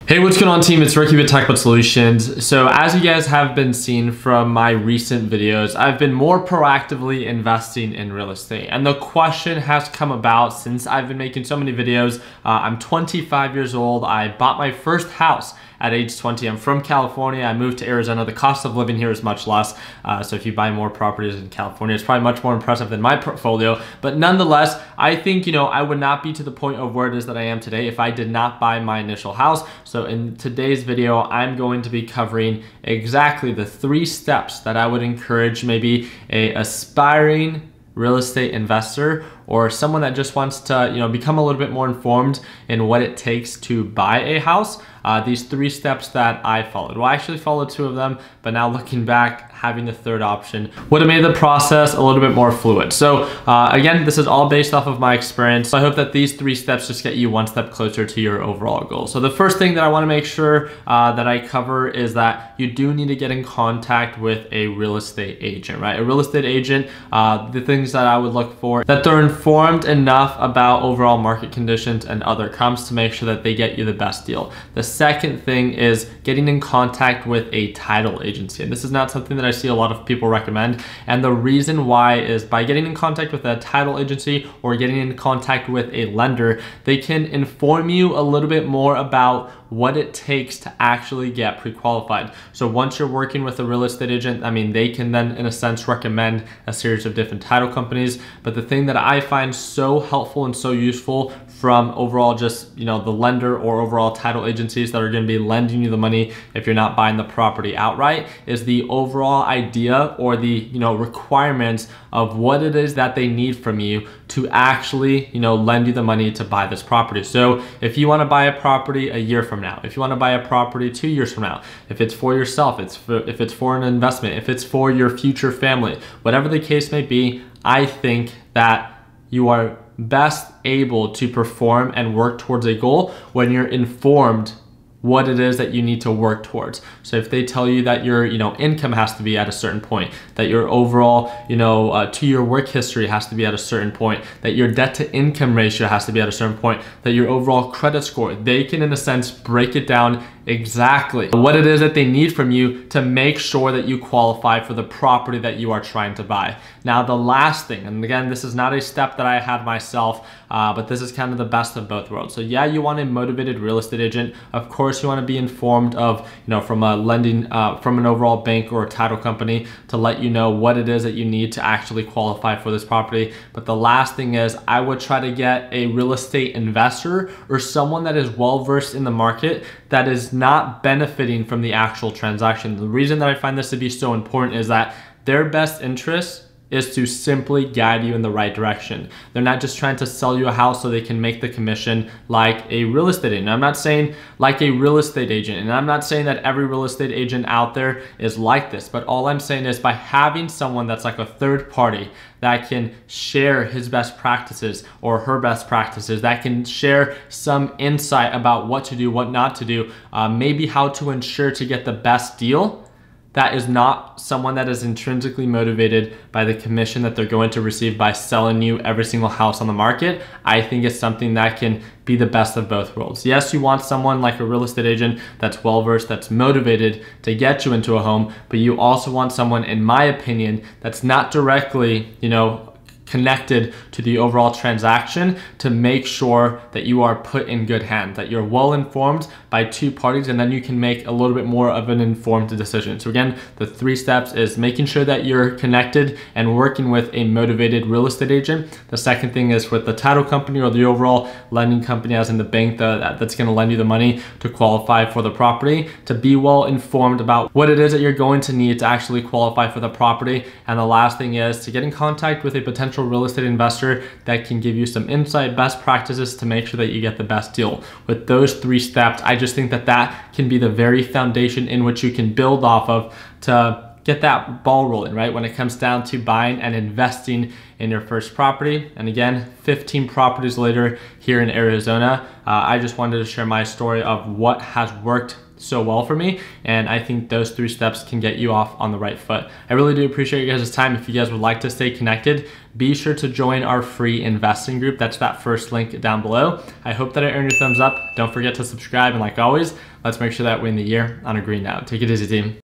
Hey, what's going on, team? It's Ricky with TechBot Solutions. So as you guys have been seeing from my recent videos, I've been more proactively investing in real estate. And the question has come about since I've been making so many videos. I'm 25 years old. I bought my first house at age 20. I'm from California. I moved to Arizona. The cost of living here is much less. So if you buy more properties in California, it's probably much more impressive than my portfolio. But nonetheless, I think, I would not be to the point of where it is that I am today if I did not buy my initial house. So in today's video, I'm going to be covering exactly the 3 steps that I would encourage maybe a aspiring real estate investor or someone that just wants to become a little bit more informed in what it takes to buy a house. These 3 steps that I followed. Well, I actually followed 2 of them, but now looking back, having the 3rd option would have made the process a little bit more fluid. So again, this is all based off of my experience. So I hope that these 3 steps just get you one step closer to your overall goal. So the first thing that I want to make sure that I cover is that you do need to get in contact with a real estate agent, right? A real estate agent, the things that I would look for, that they're informed enough about overall market conditions and other comps to make sure that they get you the best deal. The second thing is getting in contact with a title agency. And this is not something that I see a lot of people recommend. And the reason why is by getting in contact with a title agency or getting in contact with a lender, they can inform you a little bit more about what it takes to actually get pre-qualified. So once you're working with a real estate agent, they can then in a sense recommend a series of different title companies. But the thing that I find so helpful and so useful from overall just the lender or overall title agencies that are going to be lending you the money if you're not buying the property outright is the overall idea or the requirements of what it is that they need from you to actually lend you the money to buy this property. So if you want to buy a property a year from now, if you want to buy a property 2 years from now, if it's for yourself, if it's for an investment, if it's for your future family, whatever the case may be, I think that you are best able to perform and work towards a goal when you're informed what it is that you need to work towards. So if they tell you that your income has to be at a certain point, that your overall 2-year work history has to be at a certain point, that your debt to income ratio has to be at a certain point, that your overall credit score, they can in a sense break it down exactly what it is that they need from you to make sure that you qualify for the property that you are trying to buy. Now the last thing, and again, this is not a step that I had myself, but this is kind of the best of both worlds. So yeah, you want a motivated real estate agent. Of course, you want to be informed of, from a lending, from an overall bank or a title company to let you know what it is that you need to actually qualify for this property. But the last thing is I would try to get a real estate investor or someone that is well-versed in the market that is not benefiting from the actual transaction. The reason that I find this to be so important is that their best interest is to simply guide you in the right direction. They're not just trying to sell you a house so they can make the commission like a real estate agent. I'm not saying like a real estate agent, and I'm not saying that every real estate agent out there is like this, but all I'm saying is by having someone that's like a third party that can share his best practices or her best practices, that can share some insight about what to do, what not to do, maybe how to ensure to get the best deal, that is not someone that is intrinsically motivated by the commission that they're going to receive by selling you every single house on the market. I think it's something that can be the best of both worlds. Yes, you want someone like a real estate agent that's well-versed, that's motivated to get you into a home, but you also want someone, in my opinion, that's not directly, connected to the overall transaction to make sure that you are put in good hands, that you're well informed by 2 parties, and then you can make a little bit more of an informed decision. So again, the 3 steps is making sure that you're connected and working with a motivated real estate agent. The second thing is with the title company or the overall lending company, as in the bank that's going to lend you the money to qualify for the property, to be well informed about what it is that you're going to need to actually qualify for the property. And the last thing is to get in contact with a potential real estate investor that can give you some insight, best practices to make sure that you get the best deal. With those 3 steps, I just think that that can be the very foundation in which you can build off of to get that ball rolling, right? When it comes down to buying and investing in your first property. And again, 15 properties later here in Arizona, I just wanted to share my story of what has worked so well for me. And I think those 3 steps can get you off on the right foot. I really do appreciate you guys' time. If you guys would like to stay connected, be sure to join our free investing group. That's that first link down below. I hope that I earned your thumbs up. Don't forget to subscribe. And like always, let's make sure that we end the year on a green note. Take it easy, team.